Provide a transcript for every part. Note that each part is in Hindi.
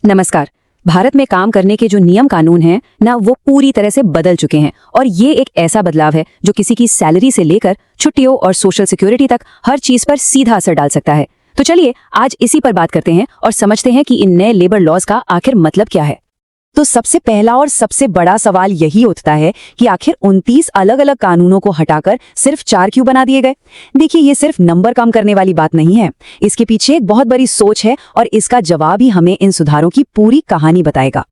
नमस्कार। भारत में काम करने के जो नियम कानून हैं ना, वो पूरी तरह से बदल चुके हैं और ये एक ऐसा बदलाव है जो किसी की सैलरी से लेकर छुट्टियों और सोशल सिक्योरिटी तक हर चीज पर सीधा असर डाल सकता है। तो चलिए आज इसी पर बात करते हैं और समझते हैं कि इन नए लेबर लॉज का आखिर मतलब क्या है। तो सबसे पहला और सबसे बड़ा सवाल यही उठता है कि आखिर 29 अलग अलग कानूनों को हटाकर सिर्फ 4 क्यों बना दिए गए। देखिए, ये सिर्फ नंबर कम करने वाली बात नहीं है, इसके पीछे एक बहुत बड़ी सोच है और इसका जवाब ही हमें इन सुधारों की पूरी कहानी बताएगा।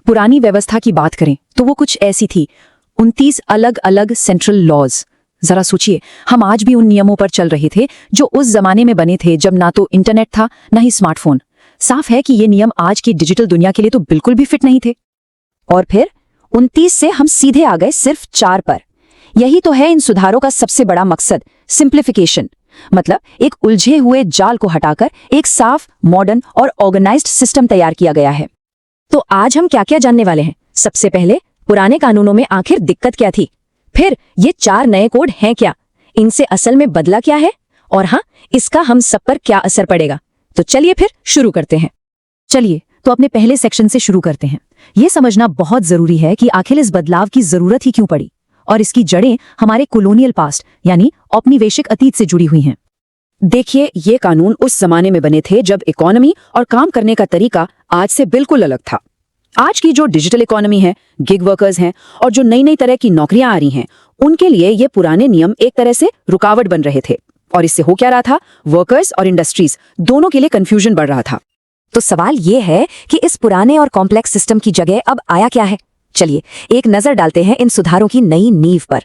पुरानी व्यवस्था की बात करें तो वो कुछ ऐसी थी, 29 अलग अलग सेंट्रल लॉज। जरा सोचिए, हम आज भी उन नियमों पर चल रहे थे जो उस जमाने में बने थे जब ना तो इंटरनेट था ना ही स्मार्टफोन। साफ है कि ये नियम आज की डिजिटल दुनिया के लिए तो बिल्कुल भी फिट नहीं थे। और फिर 29 से हम सीधे आ गए सिर्फ 4 पर। यही तो है इन सुधारों का सबसे बड़ा मकसद, सिंप्लीफिकेशन। मतलब एक उलझे हुए जाल को हटाकर एक साफ, मॉडर्न और ऑर्गेनाइज्ड सिस्टम तैयार किया गया है। तो आज हम क्या क्या जानने वाले हैं। सबसे पहले, पुराने कानूनों में आखिर दिक्कत क्या थी। फिर ये 4 नए कोड हैं क्या, इनसे असल में बदला क्या है, और हाँ, इसका हम सब पर क्या असर पड़ेगा। तो चलिए फिर शुरू करते हैं। चलिए तो अपने पहले सेक्शन से शुरू करते हैं। यह समझना बहुत जरूरी है कि आखिर इस बदलाव की जरूरत ही क्यों पड़ी और इसकी जड़ें हमारे कॉलोनियल पास्ट यानी औपनिवेशिक अतीत से जुड़ी हुई हैं। देखिए, ये कानून उस जमाने में बने थे जब इकोनॉमी और काम करने का तरीका आज से बिल्कुल अलग था। आज की जो डिजिटल इकोनॉमी है, गिग वर्कर्स हैं और जो नई नई तरह की नौकरियां आ रही हैं, उनके लिए ये पुराने नियम एक तरह से रुकावट बन रहे थे। और इससे हो क्या रहा था, वर्कर्स और इंडस्ट्रीज दोनों के लिए कंफ्यूजन बढ़ रहा था। तो सवाल ये है कि इस पुराने और कॉम्प्लेक्स सिस्टम की जगह अब आया क्या है। चलिए एक नजर डालते हैं इन सुधारों की नई नींव पर।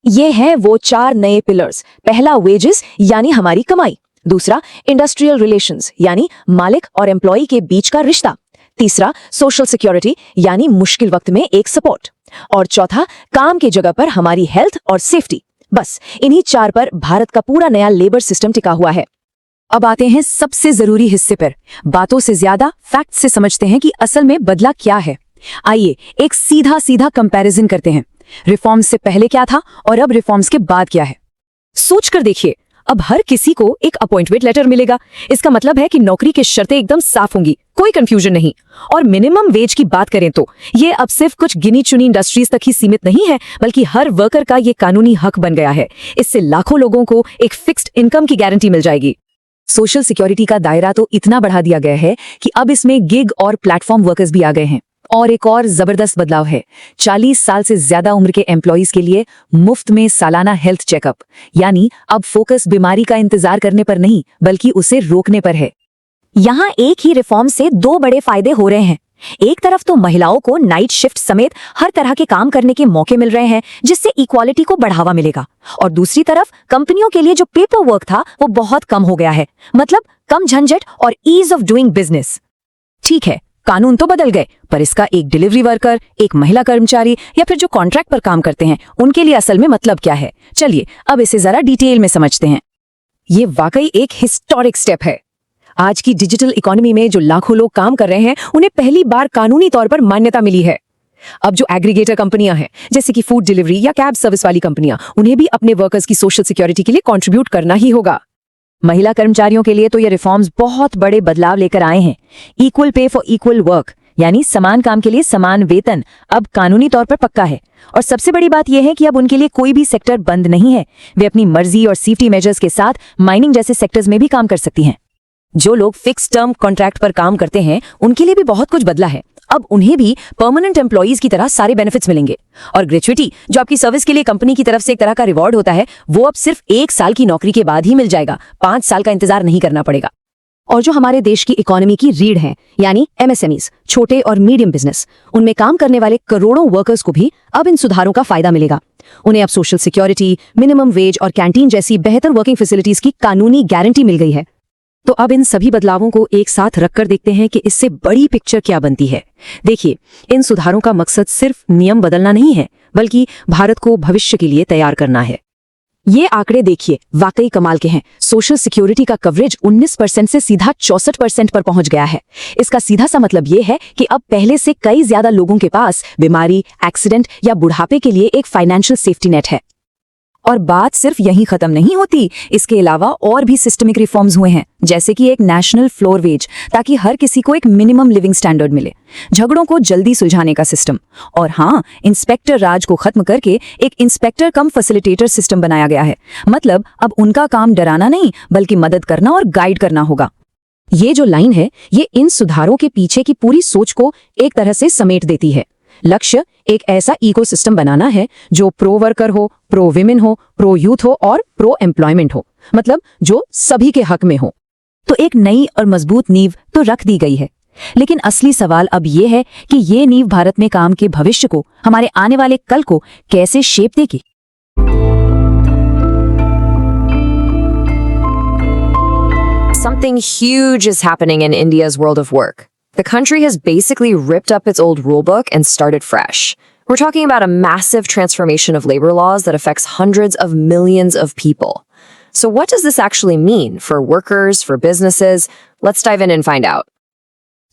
ये हैं वो 4 नए पिलर्स। पहला, वेजेस यानी हमारी कमाई। दूसरा, इंडस्ट्रियल रिलेशंस यानी मालिक और एम्प्लॉय के बीच का रिश्ता। तीसरा, सोशल सिक्योरिटी यानी मुश्किल वक्त में एक सपोर्ट। और चौथा, काम की जगह पर हमारी हेल्थ और सेफ्टी। बस इन्हीं 4 पर भारत का पूरा नया लेबर सिस्टम टिका हुआ है। अब आते हैं सबसे जरूरी हिस्से पर। बातों से ज्यादा फैक्ट से समझते हैं कि असल में बदला क्या है। आइए एक सीधा सीधा कंपैरिजन करते हैं। रिफॉर्म्स से पहले क्या था और अब रिफॉर्म्स के बाद क्या है। सोचकर देखिए, अब हर किसी को एक अपॉइंटमेंट लेटर मिलेगा। इसका मतलब है कि नौकरी की शर्तें एकदम साफ होंगी, कोई कंफ्यूजन नहीं। और मिनिमम वेज की बात करें तो ये अब सिर्फ कुछ गिनी चुनी इंडस्ट्रीज तक ही सीमित नहीं है, बल्कि हर वर्कर का ये कानूनी हक बन गया है। इससे लाखों लोगों को एक फिक्स्ड इनकम की गारंटी मिल जाएगी। सोशल सिक्योरिटी का दायरा तो इतना बढ़ा दिया गया है कि अब इसमें गिग और प्लेटफॉर्म वर्कर्स भी आ गए हैं। और एक और जबरदस्त बदलाव है, 40 साल से ज्यादा उम्र के एम्प्लॉइज के लिए मुफ्त में सालाना हेल्थ चेकअप। यानी अब फोकस बीमारी का इंतजार करने पर नहीं, बल्कि उसे रोकने पर है। यहाँ एक ही रिफॉर्म से 2 बड़े फायदे हो रहे हैं। एक तरफ तो महिलाओं को नाइट शिफ्ट समेत हर तरह के काम करने के मौके मिल रहे हैं, जिससे इक्वालिटी को बढ़ावा मिलेगा। और दूसरी तरफ कंपनियों के लिए जो पेपर वर्क था वो बहुत कम हो गया है। मतलब कम झंझट और ईज ऑफ डूइंग बिजनेस। ठीक है, कानून तो बदल गए, पर इसका एक डिलीवरी वर्कर, एक महिला कर्मचारी या फिर जो कॉन्ट्रैक्ट पर काम करते हैं, उनके लिए असल में मतलब क्या है। चलिए अब इसे जरा डिटेल में समझते हैं। ये वाकई एक हिस्टोरिक स्टेप है। आज की डिजिटल इकोनॉमी में जो लाखों लोग काम कर रहे हैं, उन्हें पहली बार कानूनी तौर पर मान्यता मिली है। अब जो एग्रीगेटर कंपनियां हैं, जैसे कि फूड डिलीवरी या कैब सर्विस वाली कंपनियां, उन्हें भी अपने वर्कर्स की सोशल सिक्योरिटी के लिए कंट्रीब्यूट करना ही होगा। महिला कर्मचारियों के लिए तो ये रिफॉर्म्स बहुत बड़े बदलाव लेकर आए हैं। Equal pay for equal work यानी समान काम के लिए समान वेतन अब कानूनी तौर पर पक्का है। और सबसे बड़ी बात यह है कि अब उनके लिए कोई भी सेक्टर बंद नहीं है। वे अपनी मर्जी और सेफ्टी मेजर्स के साथ माइनिंग जैसे सेक्टर्स में भी काम कर सकती हैं। जो लोग फिक्स टर्म कॉन्ट्रैक्ट पर काम करते हैं, उनके लिए भी बहुत कुछ बदला है। अब उन्हें भी परमानेंट एम्प्लॉइज की तरह सारे बेनिफिट्स मिलेंगे। और ग्रेच्युटी, जो आपकी सर्विस के लिए कंपनी की तरफ से एक तरह का रिवॉर्ड होता है, वो अब सिर्फ 1 साल की नौकरी के बाद ही मिल जाएगा। 5 साल का इंतजार नहीं करना पड़ेगा। और जो हमारे देश की इकोनॉमी की रीढ़ है, यानी MSMEs, छोटे और मीडियम बिजनेस, उनमें काम करने वाले करोड़ों वर्कर्स को भी अब इन सुधारों का फायदा मिलेगा। उन्हें अब सोशल सिक्योरिटी, मिनिमम वेज और कैंटीन जैसी बेहतर वर्किंग फैसिलिटीज की कानूनी गारंटी मिल गई है। तो अब इन सभी बदलावों को एक साथ रखकर देखते हैं कि इससे बड़ी पिक्चर क्या बनती है। देखिए, इन सुधारों का मकसद सिर्फ नियम बदलना नहीं है, बल्कि भारत को भविष्य के लिए तैयार करना है। ये आंकड़े देखिए, वाकई कमाल के हैं। सोशल सिक्योरिटी का कवरेज 19% से सीधा 64% पर पहुंच गया है। इसका सीधा सा मतलब ये है कि अब पहले से कई ज्यादा लोगों के पास बीमारी, एक्सीडेंट या बुढ़ापे के लिए एक फाइनेंशियल सेफ्टी नेट है। और बात सिर्फ यहीं खत्म नहीं होती, इसके अलावा और भी सिस्टमिक रिफॉर्म्स हुए हैं, जैसे कि एक नेशनल फ्लोर वेज, ताकि हर किसी को एक मिनिमम लिविंग स्टैंडर्ड मिले, झगड़ों को जल्दी सुलझाने का सिस्टम, और हाँ, इंस्पेक्टर राज को खत्म करके एक इंस्पेक्टर कम फैसिलिटेटर सिस्टम बनाया गया है। मतलब अब उनका काम डराना नहीं, बल्कि मदद करना और गाइड करना होगा। ये जो लाइन है, ये इन सुधारों के पीछे की पूरी सोच को एक तरह से समेट देती है। लक्ष्य एक ऐसा इकोसिस्टम बनाना है जो प्रो वर्कर हो, प्रो विमेन हो, प्रो यूथ हो और प्रो एम्प्लॉयमेंट हो, मतलब जो सभी के हक में हो। तो एक नई और मजबूत नींव तो रख दी गई है, लेकिन असली सवाल अब ये है कि ये नींव भारत में काम के भविष्य को, हमारे आने वाले कल को कैसे शेप देगी। Something huge is happening in India's world of work. The country has basically ripped up its old rulebook and started fresh. We're talking about a massive transformation of labor laws that affects hundreds of millions of people. So what does this actually mean for workers, for businesses? Let's dive in and find out.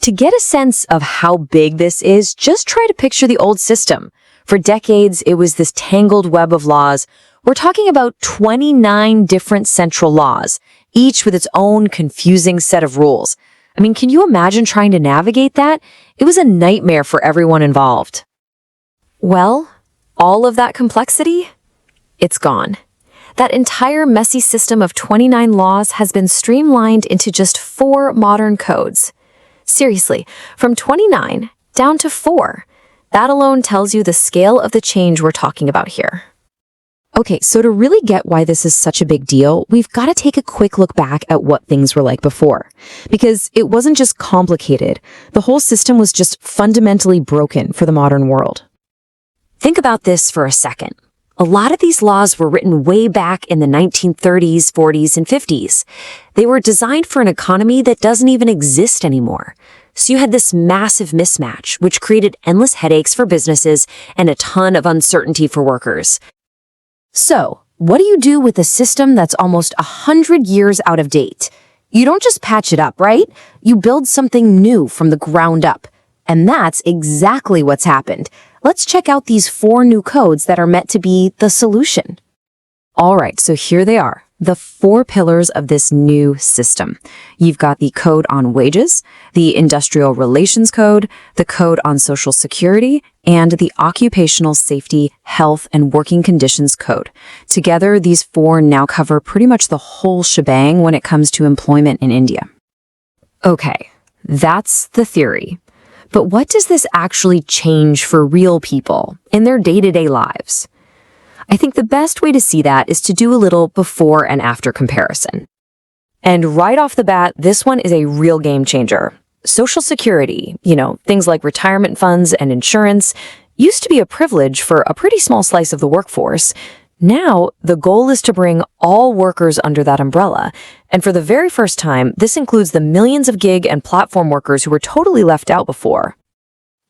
To get a sense of how big this is, just try to picture the old system. For decades, it was this tangled web of laws. We're talking about 29 different central laws, each with its own confusing set of rules. I mean, can you imagine trying to navigate that? It was a nightmare for everyone involved. Well, all of that complexity, it's gone. That entire messy system of 29 laws has been streamlined into just 4 modern codes. Seriously, from 29 down to 4. That alone tells you the scale of the change we're talking about here. Okay, so to really get why this is such a big deal, we've got to take a quick look back at what things were like before. Because it wasn't just complicated, the whole system was just fundamentally broken for the modern world. Think about this for a second. A lot of these laws were written way back in the 1930s, 40s, and 50s. They were designed for an economy that doesn't even exist anymore. So you had this massive mismatch, which created endless headaches for businesses and a ton of uncertainty for workers. So, what do you do with a system that's almost 100 years out of date? You don't just patch it up, right? You build something new from the ground up. And that's exactly what's happened. Let's check out these 4 new codes that are meant to be the solution. All right, so here they are, the 4 pillars of this new system. You've got the Code on Wages, the Industrial Relations Code, the Code on Social Security, and the Occupational Safety, Health, and Working Conditions Code. Together, these 4 now cover pretty much the whole shebang when it comes to employment in India. Okay, that's the theory. But what does this actually change for real people in their day-to-day lives? I think the best way to see that is to do a little before and after comparison. And right off the bat, this one is a real game changer. Social Security, things like retirement funds and insurance, used to be a privilege for a pretty small slice of the workforce. Now, the goal is to bring all workers under that umbrella. And for the very first time, this includes the millions of gig and platform workers who were totally left out before.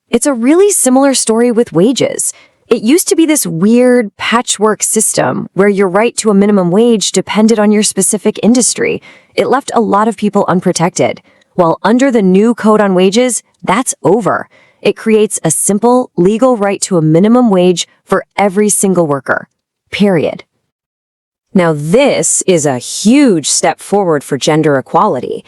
It's a really similar story with wages. It used to be this weird patchwork system where your right to a minimum wage depended on your specific industry. It left a lot of people unprotected. While under the new Code on Wages, that's over. It creates a simple, legal right to a minimum wage for every single worker. Period. Now, this is a huge step forward for gender equality.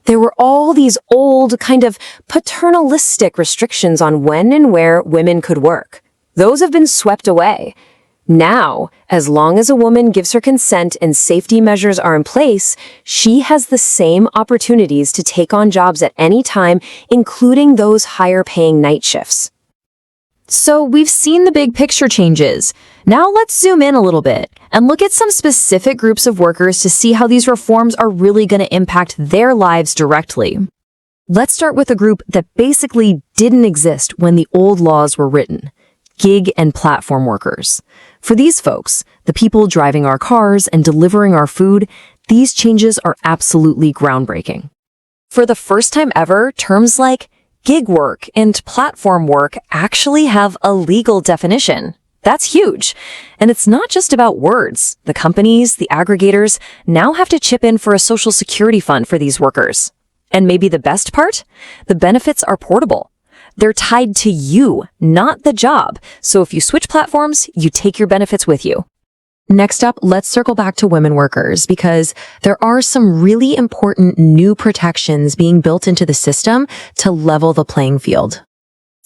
There were all these old, kind of paternalistic restrictions on when and where women could work. Those have been swept away. Now, as long as a woman gives her consent and safety measures are in place, she has the same opportunities to take on jobs at any time, including those higher-paying night shifts. So we've seen the big picture changes. Now let's zoom in a little bit and look at some specific groups of workers to see how these reforms are really going to impact their lives directly. Let's start with a group that basically didn't exist when the old laws were written: gig and platform workers. For these folks, the people driving our cars and delivering our food, these changes are absolutely groundbreaking. For the first time ever, terms like gig work and platform work actually have a legal definition. That's huge. And it's not just about words. The companies, the aggregators, now have to chip in for a social security fund for these workers. And maybe the best part? The benefits are portable. They're tied to you, not the job. So if you switch platforms, you take your benefits with you. Next up, let's circle back to women workers because there are some really important new protections being built into the system to level the playing field.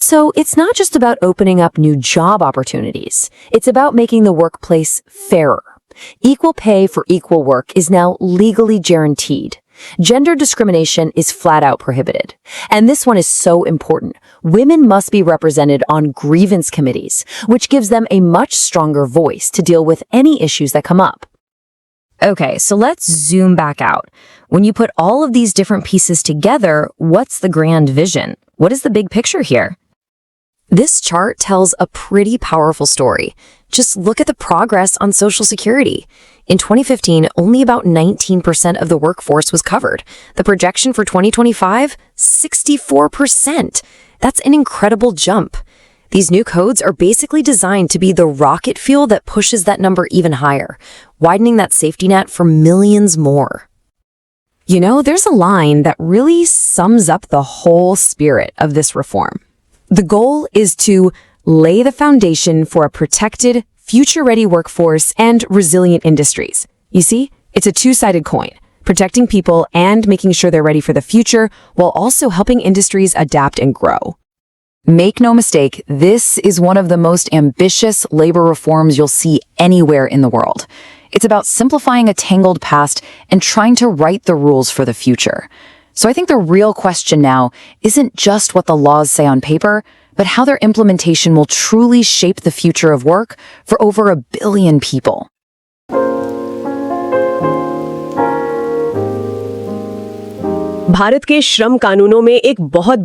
So it's not just about opening up new job opportunities. It's about making the workplace fairer. Equal pay for equal work is now legally guaranteed. Gender discrimination is flat out prohibited. And this one is so important. Women must be represented on grievance committees, which gives them a much stronger voice to deal with any issues that come up. Okay, so let's zoom back out. When you put all of these different pieces together, what's the grand vision? What is the big picture here? This chart tells a pretty powerful story. Just look at the progress on Social Security. In 2015, only about 19% of the workforce was covered. The projection for 2025, 64%. That's an incredible jump. These new codes are basically designed to be the rocket fuel that pushes that number even higher, widening that safety net for millions more. You know, there's a line that really sums up the whole spirit of this reform. The goal is to lay the foundation for a protected, future-ready workforce and resilient industries. You see, it's a two-sided coin, protecting people and making sure they're ready for the future while also helping industries adapt and grow. Make no mistake, this is one of the most ambitious labor reforms you'll see anywhere in the world. It's about simplifying a tangled past and trying to write the rules for the future. So I think the real question now isn't just what the laws say on paper, but how their implementation will truly shape the future of work for over 1 billion people. Bharat के श्रम कानूनों में एक बहुत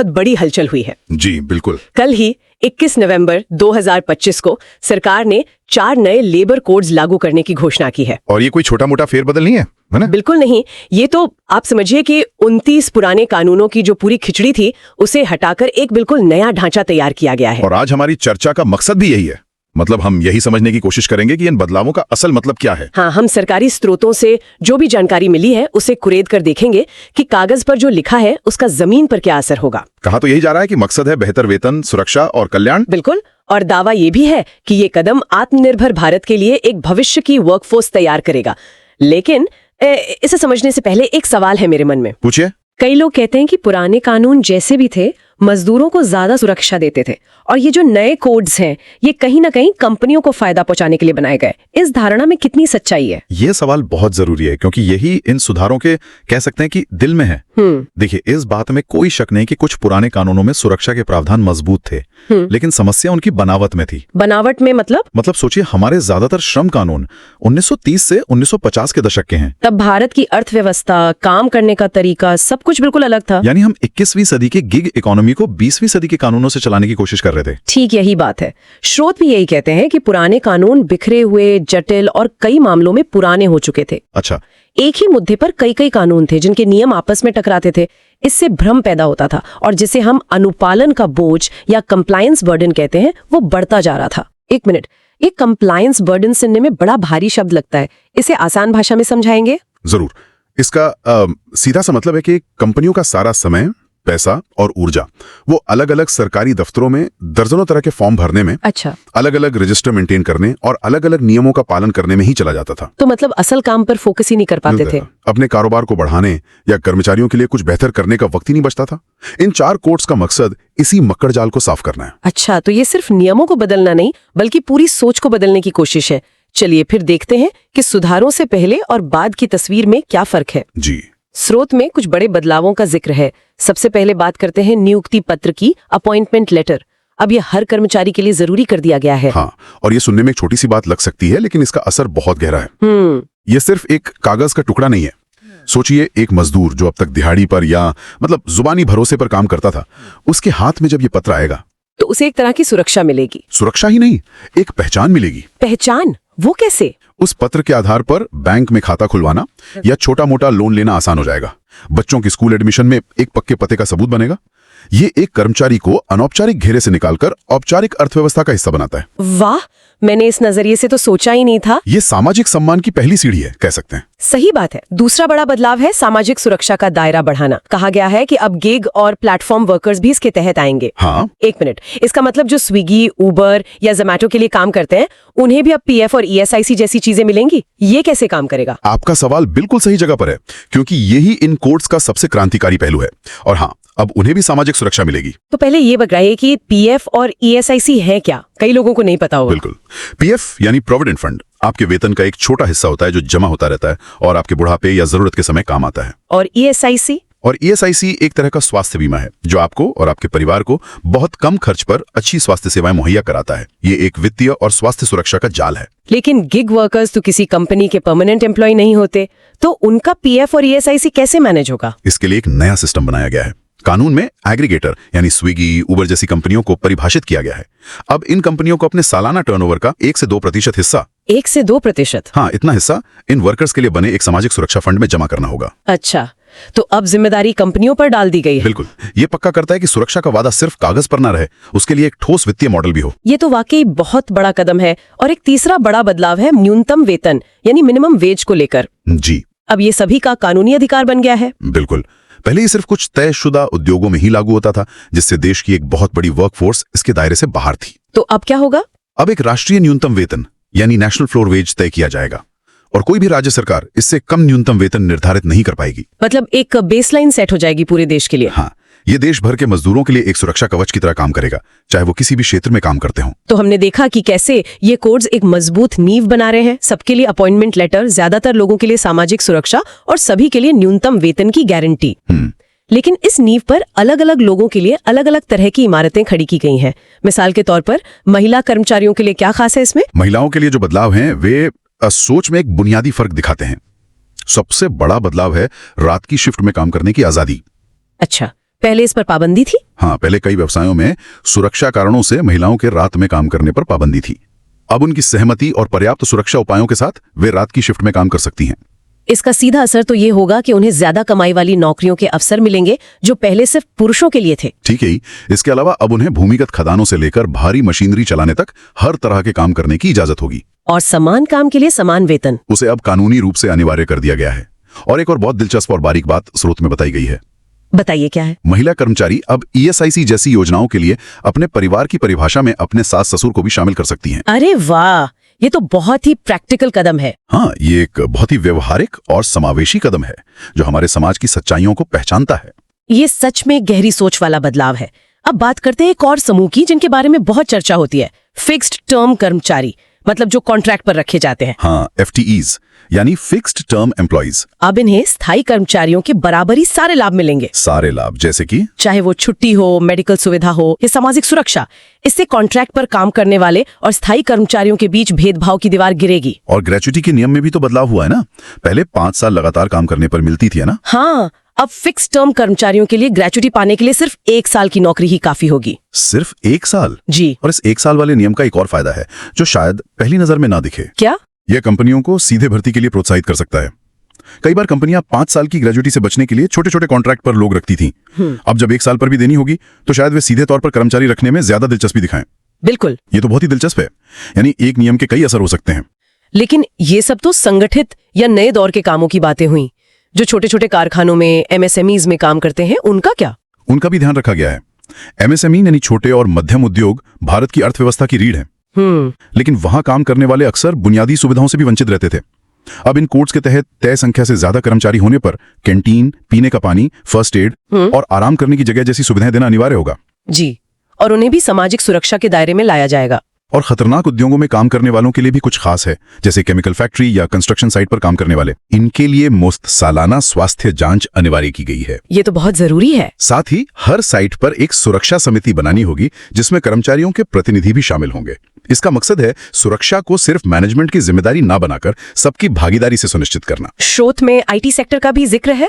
बड़ी हलचल हुई है। जी बिल्कुल। कल ही 21 नवंबर 2025 को सरकार ने 4 नए लेबर कोड्स लागू करने की घोषणा की है। और ये कोई छोटा मोटा फेरबदल नहीं है ना? बिल्कुल नहीं। ये तो आप समझिए कि 29 पुराने कानूनों की जो पूरी खिचड़ी थी उसे हटाकर एक बिल्कुल नया ढांचा तैयार किया गया है। और आज हमारी चर्चा का मकसद भी यही है। मतलब हम यही समझने की कोशिश करेंगे कि इन बदलावों का असल मतलब क्या है। हाँ, हम सरकारी स्रोतों से जो भी जानकारी मिली है उसे कुरेद कर देखेंगे कि कागज पर जो लिखा है उसका जमीन पर क्या असर होगा। कहा तो यही जा रहा है कि मकसद है बेहतर वेतन, सुरक्षा और कल्याण। बिल्कुल। और दावा ये भी है कि ये कदम आत्मनिर्भर भारत के लिए एक भविष्य की वर्कफोर्स तैयार करेगा। लेकिन इसे समझने से पहले एक सवाल है मेरे मन में। पूछिए। कई लोग कहते हैं कि पुराने कानून जैसे भी थे मजदूरों को ज्यादा सुरक्षा देते थे और ये जो नए कोड्स हैं ये कहीं ना कहीं कंपनियों को फायदा पहुंचाने के लिए बनाए गए। इस धारणा में कितनी सच्चाई है? ये सवाल बहुत जरूरी है क्योंकि यही इन सुधारों के कह सकते हैं कि दिल में है। देखिए, इस बात में कोई शक नहीं कि कुछ पुराने कानूनों में सुरक्षा के प्रावधान मजबूत थे, लेकिन समस्या उनकी बनावट में थी। बनावट में मतलब सोचिए, हमारे ज्यादातर श्रम कानून 1930 से 1950 के दशक के हैं। तब भारत की अर्थव्यवस्था, काम करने का तरीका सब कुछ बिल्कुल अलग था। यानी हम 21वीं सदी के गिग इकोनॉमी को 20वीं सदी के कानूनों से चलाने की कोशिश कर रहे थे। ठीक यही बात है। स्रोत भी यही कहते हैं कि पुराने कानून बिखरे हुए, जटिल और कई मामलों में पुराने हो चुके थे। अच्छा। एक ही मुद्दे पर कई कई कानून थे जिनके नियम आपस में टकराते थे। इससे भ्रम पैदा होता था और जिसे हम अनुपालन का बोझ या कंप्लायंस बर्डन कहते हैं वो बढ़ता जा रहा था। एक मिनट, ये कंप्लायंस बर्डन सुनने में बड़ा भारी शब्द लगता है, इसे आसान भाषा में समझाएंगे? जरूर। इसका सीधा सा मतलब है कि कंपनियों का सारा समय, पैसा और ऊर्जा वो अलग अलग सरकारी दफ्तरों में दर्जनों तरह के फॉर्म भरने में, अच्छा, अलग अलग रजिस्टर मेंटेन करने और अलग अलग नियमों का पालन करने में ही चला जाता था। तो मतलब असल काम पर फोकस ही नहीं कर पाते थे। अपने कारोबार को बढ़ाने या कर्मचारियों के लिए कुछ बेहतर करने का वक्त ही नहीं बचता था। इन 4 कोड्स का मकसद इसी मक्कड़ जाल को साफ करना है। अच्छा, तो ये सिर्फ नियमों को बदलना नहीं बल्कि पूरी सोच को बदलने की कोशिश है। चलिए फिर देखते हैं कि सुधारों से पहले और बाद की तस्वीर में क्या फर्क है। जी। स्रोत में कुछ बड़े बदलावों का जिक्र है। सबसे पहले बात करते हैं नियुक्ति पत्र की, अपॉइंटमेंट लेटर। अब ये हर कर्मचारी के लिए जरूरी कर दिया गया है। हाँ, और ये सुनने में एक छोटी सी बात लग सकती है लेकिन इसका असर बहुत गहरा है। ये सिर्फ एक कागज का टुकड़ा नहीं है। सोचिए, एक मजदूर जो अब तक दिहाड़ी पर या जुबानी भरोसे पर काम करता था, उसके हाथ में जब ये पत्र आएगा तो उसे एक तरह की सुरक्षा मिलेगी। सुरक्षा ही नहीं, एक पहचान मिलेगी। पहचान? वो कैसे? उस पत्र के आधार पर बैंक में खाता खुलवाना या छोटा मोटा लोन लेना आसान हो जाएगा। बच्चों की स्कूल एडमिशन में एक पक्के पते का सबूत बनेगा। ये एक कर्मचारी को अनौपचारिक घेरे से निकालकर औपचारिक अर्थव्यवस्था का हिस्सा बनाता है। वाह, मैंने इस नजरिए से तो सोचा ही नहीं था। ये सामाजिक सम्मान की पहली सीढ़ी है, कह सकते हैं। सही बात है। दूसरा बड़ा बदलाव है सामाजिक सुरक्षा का दायरा बढ़ाना। कहा गया है कि अब गिग और प्लेटफॉर्म वर्कर्स भी इसके तहत आएंगे। हाँ, एक मिनट, इसका मतलब जो स्विगी, उबर या जोमैटो के लिए काम करते हैं उन्हें भी अब पीएफ और ईएसआईसी जैसी चीजें मिलेंगी। ये कैसे काम करेगा? आपका सवाल बिल्कुल सही जगह पर है, क्योंकि यही इन कोड्स का सबसे क्रांतिकारी पहलू है। और हाँ, अब उन्हें भी सामाजिक सुरक्षा मिलेगी। तो पहले ये बताइए कि पीएफ और ईएसआईसी है क्या? कई लोगों को नहीं पता होगा। बिल्कुल। पीएफ यानी प्रोविडेंट फंड आपके वेतन का एक छोटा हिस्सा होता है जो जमा होता रहता है और आपके बुढ़ापे या जरूरत के समय काम आता है। और ईएसआईसी? और ईएसआईसी एक तरह का स्वास्थ्य बीमा है जो आपको और आपके परिवार को बहुत कम खर्च पर अच्छी स्वास्थ्य सेवाएं मुहैया कराता है। ये एक वित्तीय और स्वास्थ्य सुरक्षा का जाल है। लेकिन गिग वर्कर्स तो किसी कंपनी के परमानेंट एम्प्लॉय नहीं होते, तो उनका पीएफ और ईएसआईसी कैसे मैनेज होगा? इसके लिए एक नया सिस्टम बनाया गया है। कानून में एग्रीगेटर यानी स्विगी, उबर जैसी कंपनियों को परिभाषित किया गया है। अब इन कंपनियों को अपने सालाना टर्नओवर का 1 से 2% हिस्सा 1 से 2%? हाँ, इतना हिस्सा इन वर्कर्स के लिए बने एक सामाजिक सुरक्षा फंड में जमा करना होगा। अच्छा, तो अब जिम्मेदारी कंपनियों पर डाल दी गई है। बिल्कुल। ये पक्का करता है कि सुरक्षा का वादा सिर्फ कागज पर ना रहे, उसके लिए एक ठोस वित्तीय मॉडल भी हो। ये तो वाकई बहुत बड़ा कदम है। और एक तीसरा बड़ा बदलाव है न्यूनतम वेतन यानी मिनिमम वेज को लेकर। जी, अब ये सभी का कानूनी अधिकार बन गया है। बिल्कुल। पहले ये सिर्फ कुछ तयशुदा उद्योगों में ही लागू होता था, जिससे देश की एक बहुत बड़ी वर्कफोर्स इसके दायरे से बाहर थी। तो अब क्या होगा? अब एक राष्ट्रीय न्यूनतम वेतन यानी नेशनल फ्लोर वेज तय किया जाएगा और कोई भी राज्य सरकार इससे कम न्यूनतम वेतन निर्धारित नहीं कर पाएगी। मतलब एक बेसलाइन सेट हो जाएगी पूरे देश के लिए। हाँ, ये देश भर के मजदूरों के लिए एक सुरक्षा कवच की तरह काम करेगा, चाहे वो किसी भी क्षेत्र में काम करते हों। तो हमने देखा कि कैसे ये कोड्स एक मजबूत नींव बना रहे हैं। सबके लिए अपॉइंटमेंट लेटर, ज्यादातर लोगों के लिए सामाजिक सुरक्षा और सभी के लिए न्यूनतम वेतन की गारंटी। लेकिन इस नींव पर अलग अलग लोगों के लिए अलग अलग तरह की इमारतें खड़ी की गई हैं। मिसाल के तौर पर महिला कर्मचारियों के लिए क्या खास है इसमें? महिलाओं के लिए जो बदलाव हैं वे सोच में एक बुनियादी फर्क दिखाते हैं। सबसे बड़ा बदलाव है रात की शिफ्ट में काम करने की आजादी। अच्छा, पहले इस पर पाबंदी थी? हाँ, पहले कई व्यवसायों में सुरक्षा कारणों से महिलाओं के रात में काम करने पर पाबंदी थी। अब उनकी सहमति और पर्याप्त सुरक्षा उपायों के साथ वे रात की शिफ्ट में काम कर सकती हैं। इसका सीधा असर तो ये होगा कि उन्हें ज्यादा कमाई वाली नौकरियों के अवसर मिलेंगे जो पहले सिर्फ पुरुषों के लिए थे। ठीक है ही, इसके अलावा अब उन्हें भूमिगत खदानों से लेकर भारी मशीनरी चलाने तक हर तरह के काम करने की इजाजत होगी। और समान काम के लिए समान वेतन, उसे अब कानूनी रूप से अनिवार्य कर दिया गया है। और एक और बहुत दिलचस्प और बारीक बात स्रोत में बताई गई है। बताइए क्या है? महिला कर्मचारी अब ईएसआईसी जैसी योजनाओं के लिए अपने परिवार की परिभाषा में अपने सास ससुर को भी शामिल कर सकती हैं। अरे वाह, ये तो बहुत ही प्रैक्टिकल कदम है। हाँ, ये एक बहुत ही व्यवहारिक और समावेशी कदम है जो हमारे समाज की सच्चाइयों को पहचानता है। ये सच में गहरी सोच वाला बदलाव है। अब बात करते हैं एक और समूह की जिनके बारे में बहुत चर्चा होती है, फिक्स्ड टर्म कर्मचारी, मतलब जो कॉन्ट्रैक्ट पर रखे जाते हैं। हाँ, FTEs यानी फिक्स्ड टर्म एम्प्लॉइज। अब इन्हें स्थायी कर्मचारियों के बराबरी सारे लाभ मिलेंगे। सारे लाभ जैसे कि चाहे वो छुट्टी हो, मेडिकल सुविधा हो या सामाजिक सुरक्षा। इससे कॉन्ट्रैक्ट पर काम करने वाले और स्थायी कर्मचारियों के बीच भेदभाव की दीवार गिरेगी। और ग्रेच्युटी के नियम में भी तो बदलाव हुआ है ना। पहले 5 साल लगातार काम करने पर मिलती थी, है ना? हाँ, अब फिक्स टर्म कर्मचारियों के लिए ग्रेच्युटी पाने के लिए सिर्फ 1 साल की नौकरी ही काफी होगी। सिर्फ 1 साल? जी। और इस 1 साल वाले नियम का एक और फायदा है जो शायद पहली नजर में ना दिखे। क्या? यह कंपनियों को सीधे भर्ती के लिए प्रोत्साहित कर सकता है। कई बार कंपनियां 5 साल की ग्रेजुएटी से बचने के लिए छोटे छोटे कॉन्ट्रैक्ट पर लोग रखती थीं। अब जब 1 साल पर भी देनी होगी तो शायद वे सीधे तौर पर कर्मचारी रखने में ज्यादा दिलचस्पी दिखाएं। बिल्कुल। ये तो बहुत ही दिलचस्प है। यानी एक नियम के कई असर हो सकते हैं। लेकिन ये सब तो संगठित या नए दौर के कामों की बातें हुई। जो छोटे छोटे कारखानों में, MSMEs में काम करते हैं, उनका क्या? उनका भी ध्यान रखा गया है। MSME यानी छोटे और मध्यम उद्योग भारत की अर्थव्यवस्था की रीढ़ है। लेकिन वहां काम करने वाले अक्सर बुनियादी सुविधाओं से भी वंचित रहते थे। अब इन कोड्स के तहत तय संख्या से ज्यादा कर्मचारी होने पर कैंटीन, पीने का पानी, फर्स्ट एड और आराम करने की जगह जैसी सुविधाएं देना अनिवार्य होगा। जी, और उन्हें भी सामाजिक सुरक्षा के दायरे में लाया जाएगा। और खतरनाक उद्योगों में काम करने वालों के लिए भी कुछ खास है, जैसे केमिकल फैक्ट्री या कंस्ट्रक्शन साइट पर काम करने वाले। इनके लिए मुफ्त सालाना स्वास्थ्य जांच अनिवार्य की गई है। ये तो बहुत जरूरी है। साथ ही हर साइट पर एक सुरक्षा समिति बनानी होगी जिसमें कर्मचारियों के प्रतिनिधि भी शामिल होंगे। इसका मकसद है सुरक्षा को सिर्फ मैनेजमेंट की जिम्मेदारी ना बनाकर सबकी भागीदारी से सुनिश्चित करना। शोध में IT सेक्टर का भी जिक्र है।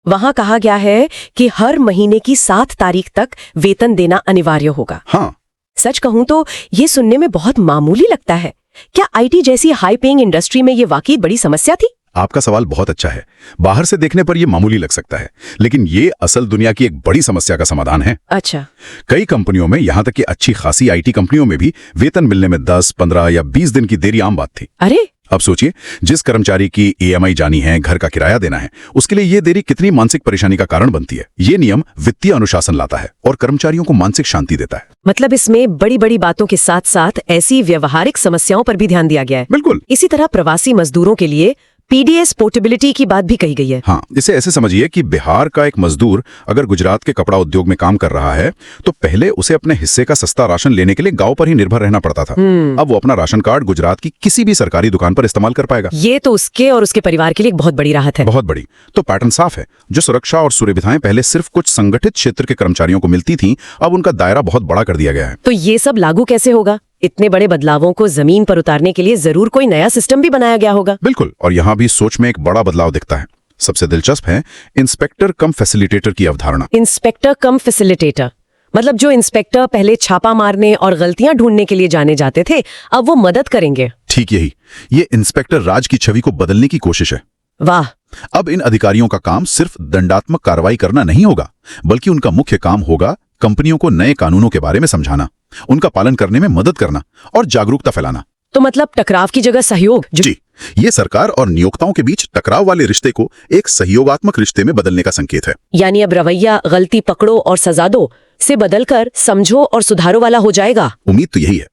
वहां कहा गया है कि हर महीने की 7 तारीख तक वेतन देना अनिवार्य होगा। हाँ, सच कहूं तो ये सुनने में बहुत मामूली लगता है। क्या IT जैसी हाई पेइंग इंडस्ट्री में ये वाकई बड़ी समस्या थी? आपका सवाल बहुत अच्छा है। बाहर से देखने पर यह मामूली लग सकता है, लेकिन ये असल दुनिया की एक बड़ी समस्या का समाधान है। अच्छा। कई कंपनियों में, यहां तक कि अच्छी खासी आईटी कंपनियों में भी वेतन मिलने में 10, 15 या 20 दिन की देरी आम बात थी। अरे, अब सोचिए, जिस कर्मचारी की ईएमआई जानी है, घर का किराया देना है, उसके लिए ये देरी कितनी मानसिक परेशानी का कारण बनती है। ये नियम वित्तीय अनुशासन लाता है और कर्मचारियों को मानसिक शांति देता है। मतलब इसमें बड़ी बड़ी बातों के साथ साथ ऐसी व्यवहारिक समस्याओं पर भी ध्यान दिया गया है। बिल्कुल। इसी तरह प्रवासी मजदूरों के लिए पीडीएस पोर्टेबिलिटी की बात भी कही गई है। हाँ, इसे ऐसे समझिए कि बिहार का एक मजदूर अगर गुजरात के कपड़ा उद्योग में काम कर रहा है, तो पहले उसे अपने हिस्से का सस्ता राशन लेने के लिए गांव पर ही निर्भर रहना पड़ता था। अब वो अपना राशन कार्ड गुजरात की किसी भी सरकारी दुकान पर इस्तेमाल कर पाएगा। ये तो उसके और उसके परिवार के लिए एक बहुत बड़ी राहत है। बहुत बड़ी। तो पैटर्न साफ है। जो सुरक्षा और सुविधाएं पहले सिर्फ कुछ संगठित क्षेत्र के कर्मचारियों को मिलती थीं, अब उनका दायरा बहुत बड़ा कर दिया गया है। तो ये सब लागू कैसे होगा? इतने बड़े बदलावों को जमीन पर उतारने के लिए जरूर कोई नया सिस्टम भी बनाया गया होगा। बिल्कुल, और यहाँ भी सोच में एक बड़ा बदलाव दिखता है। सबसे दिलचस्प है इंस्पेक्टर कम फैसिलिटेटर की अवधारणा। इंस्पेक्टर कम फैसिलिटेटर मतलब जो इंस्पेक्टर पहले छापा मारने और गलतियां ढूंढने के लिए जाने जाते थे, अब वो मदद करेंगे। ठीक यही। ये इंस्पेक्टर राज की छवि को बदलने की कोशिश है। वाह। अब इन अधिकारियों का काम सिर्फ दंडात्मक कार्रवाई करना नहीं होगा, बल्कि उनका मुख्य काम होगा कंपनियों को नए कानूनों के बारे में समझाना, उनका पालन करने में मदद करना और जागरूकता फैलाना। तो मतलब टकराव की जगह सहयोग। जी, ये सरकार और नियोक्ताओं के बीच टकराव वाले रिश्ते को एक सहयोगात्मक रिश्ते में बदलने का संकेत है। यानी अब रवैया गलती पकड़ो और सजा दो से बदलकर समझो और सुधारो वाला हो जाएगा। उम्मीद तो यही है।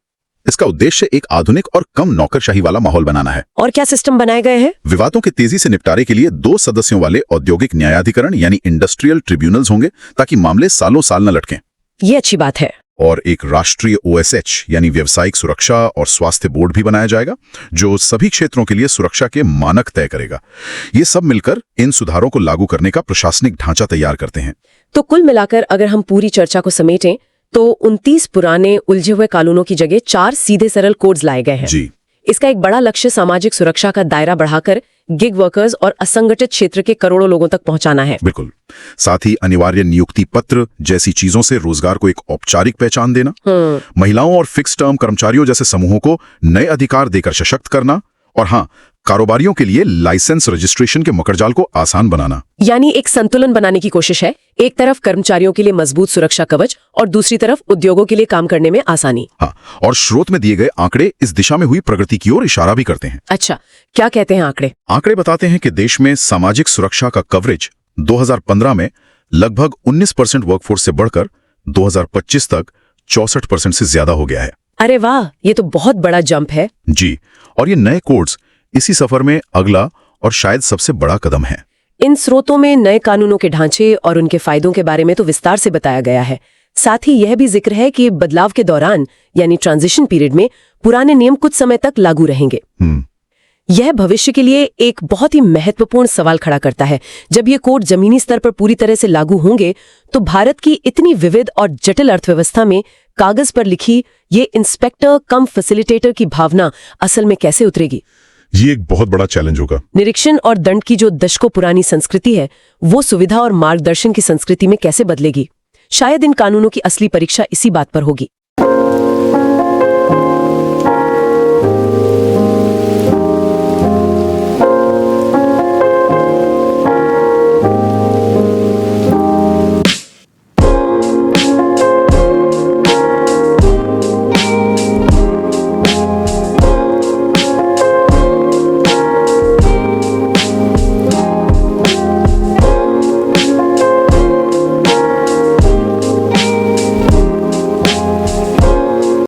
इसका उद्देश्य एक आधुनिक और कम नौकरशाही वाला माहौल बनाना है। और क्या सिस्टम बनाए गए हैं? विवादों के तेजी से निपटारे के लिए 2 सदस्यों वाले औद्योगिक न्यायाधिकरण यानी इंडस्ट्रियल ट्रिब्यूनल्स होंगे, ताकि मामले सालों साल न लटकें। ये अच्छी बात है। और एक राष्ट्रीय OSH यानी व्यावसायिक सुरक्षा और स्वास्थ्य बोर्ड भी बनाया जाएगा, जो सभी क्षेत्रों के लिए सुरक्षा के मानक तय करेगा। ये सब मिलकर इन सुधारों को लागू करने का प्रशासनिक ढांचा तैयार करते हैं। तो कुल मिलाकर अगर हम पूरी चर्चा को समेटें तो 29 पुराने उलझे हुए कानूनों की जगह 4 सीधे सरल कोड्स लाए गए हैं। जी। इसका एक बड़ा लक्ष्य सामाजिक सुरक्षा का दायरा बढ़ाकर गिग वर्कर्स और असंगठित क्षेत्र के करोड़ों लोगों तक पहुंचाना है। बिल्कुल। साथ ही अनिवार्य नियुक्ति पत्र जैसी चीजों से रोजगार को एक औपचारिक पहचान देना, महिलाओं और फिक्स टर्म कर्मचारियों जैसे समूहों को नए अधिकार देकर सशक्त करना, और हाँ, कारोबारियों के लिए लाइसेंस रजिस्ट्रेशन के मकड़जाल को आसान बनाना। यानी एक संतुलन बनाने की कोशिश है। एक तरफ कर्मचारियों के लिए मजबूत सुरक्षा कवच और दूसरी तरफ उद्योगों के लिए काम करने में आसानी। हाँ, और स्रोत में दिए गए आंकड़े इस दिशा में हुई प्रगति की ओर इशारा भी करते हैं। अच्छा, क्या कहते हैं आंकड़े? आंकड़े बताते हैं कि देश में सामाजिक सुरक्षा का कवरेज 2015 में लगभग 19% वर्कफोर्स से बढ़कर 2025 तक 64% से ज्यादा हो गया है। अरे वाह, ये तो बहुत बड़ा जंप है। जी, और ये नए कोड्स इसी सफर में अगला और शायद सबसे बड़ा कदम है। इन स्रोतों में नए कानूनों के ढांचे और उनके फायदों के बारे में तो विस्तार से बताया गया है। साथ ही यह भी जिक्र है कि बदलाव के दौरान यानी ट्रांजिशन पीरियड में पुराने नियम कुछ समय तक लागू रहेंगे। यह भविष्य के लिए एक बहुत ही महत्वपूर्ण सवाल खड़ा करता है। जब ये कोड जमीनी स्तर पर पूरी तरह से लागू होंगे, तो भारत की इतनी विविध और जटिल अर्थव्यवस्था में कागज पर लिखी ये इंस्पेक्टर कम फैसिलिटेटर की भावना असल में कैसे उतरेगी? ये एक बहुत बड़ा चैलेंज होगा। निरीक्षण और दंड की जो दशकों पुरानी संस्कृति है, वो सुविधा और मार्गदर्शन की संस्कृति में कैसे बदलेगी? शायद इन कानूनों की असली परीक्षा इसी बात पर होगी।